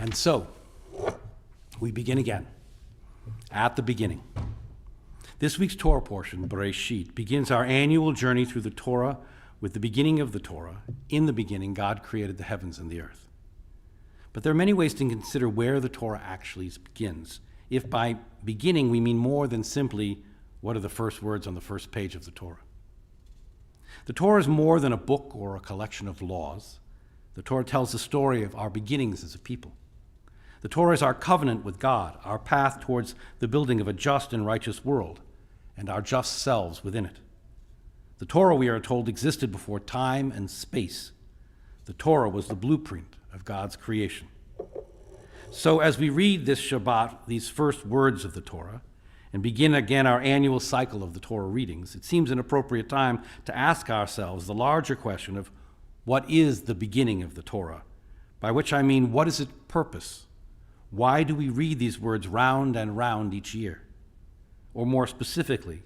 And so, we begin again, at the beginning. This week's Torah portion, Bereishit, begins our annual journey through the Torah with the beginning of the Torah. In the beginning, God created the heavens and the earth. But there are many ways to consider where the Torah actually begins, if by beginning we mean more than simply what are the first words on the first page of the Torah. The Torah is more than a book or a collection of laws. The Torah tells the story of our beginnings as a people. The Torah is our covenant with God, our path towards the building of a just and righteous world, and our just selves within it. The Torah, we are told, existed before time and space. The Torah was the blueprint of God's creation. So as we read this Shabbat, these first words of the Torah, and begin again our annual cycle of the Torah readings, it seems an appropriate time to ask ourselves the larger question of what is the beginning of the Torah, by which I mean what is its purpose? Why do we read these words round and round each year? Or more specifically,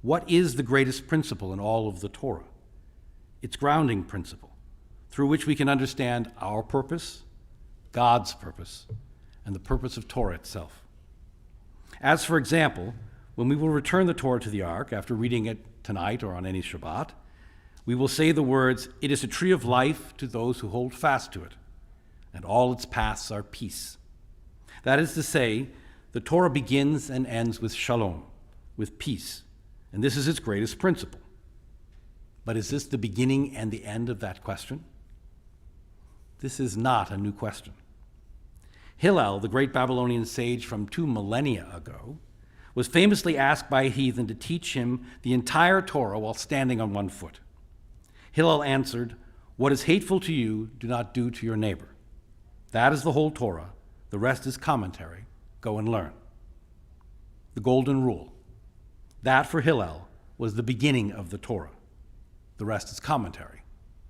what is the greatest principle in all of the Torah? Its grounding principle, through which we can understand our purpose, God's purpose, and the purpose of Torah itself. As for example, when we will return the Torah to the Ark after reading it tonight or on any Shabbat, we will say the words, "It is a tree of life to those who hold fast to it, and all its paths are peace." That is to say, the Torah begins and ends with shalom, with peace, and this is its greatest principle. But is this the beginning and the end of that question? This is not a new question. Hillel, the great Babylonian sage from 2 millennia ago, was famously asked by a heathen to teach him the entire Torah while standing on one foot. Hillel answered, "What is hateful to you, do not do to your neighbor. That is the whole Torah. The rest is commentary. Go and learn." The golden rule. That, for Hillel, was the beginning of the Torah. The rest is commentary.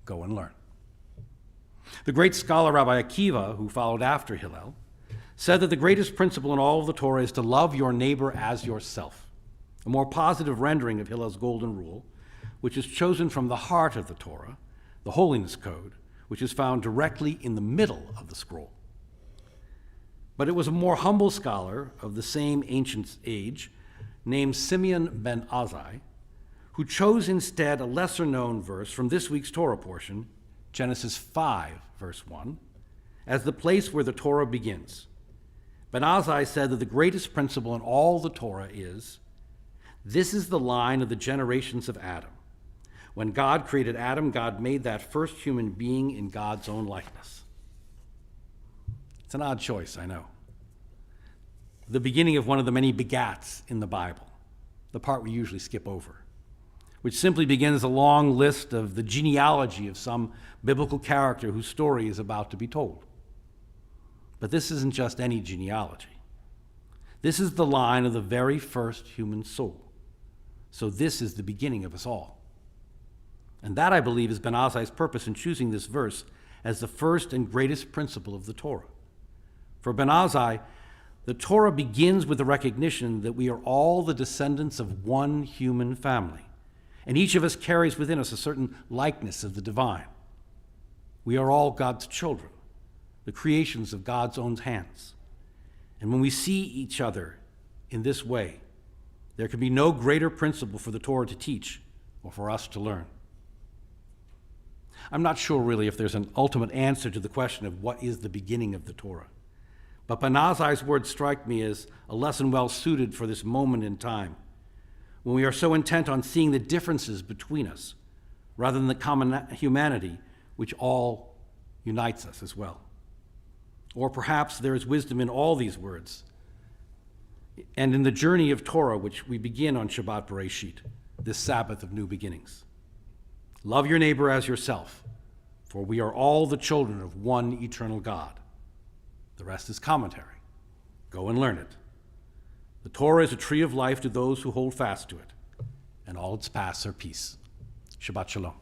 Go and learn. The great scholar Rabbi Akiva, who followed after Hillel, said that the greatest principle in all of the Torah is to love your neighbor as yourself, a more positive rendering of Hillel's golden rule, which is chosen from the heart of the Torah, the holiness code, which is found directly in the middle of the scroll. But it was a more humble scholar of the same ancient age, named Simeon ben Azai, who chose instead a lesser-known verse from this week's Torah portion, Genesis 5, verse 1, as the place where the Torah begins. Ben Azai said that the greatest principle in all the Torah is, this is the line of the generations of Adam. When God created Adam, God made that first human being in God's own likeness. It's an odd choice, I know. The beginning of one of the many begats in the Bible, the part we usually skip over, which simply begins a long list of the genealogy of some biblical character whose story is about to be told. But this isn't just any genealogy. This is the line of the very first human soul. So this is the beginning of us all. And that, I believe, is Ben Azai's purpose in choosing this verse as the first and greatest principle of the Torah. For Ben Azai, the Torah begins with the recognition that we are all the descendants of one human family, and each of us carries within us a certain likeness of the divine. We are all God's children, the creations of God's own hands. And when we see each other in this way, there can be no greater principle for the Torah to teach or for us to learn. I'm not sure really if there's an ultimate answer to the question of what is the beginning of the Torah. But Ben Azai's words strike me as a lesson well suited for this moment in time, when we are so intent on seeing the differences between us, rather than the common humanity which all unites us as well. Or perhaps there is wisdom in all these words, and in the journey of Torah which we begin on Shabbat Bereishit, this Sabbath of new beginnings. Love your neighbor as yourself, for we are all the children of one eternal God. The rest is commentary. Go and learn it. The Torah is a tree of life to those who hold fast to it, and all its paths are peace. Shabbat Shalom.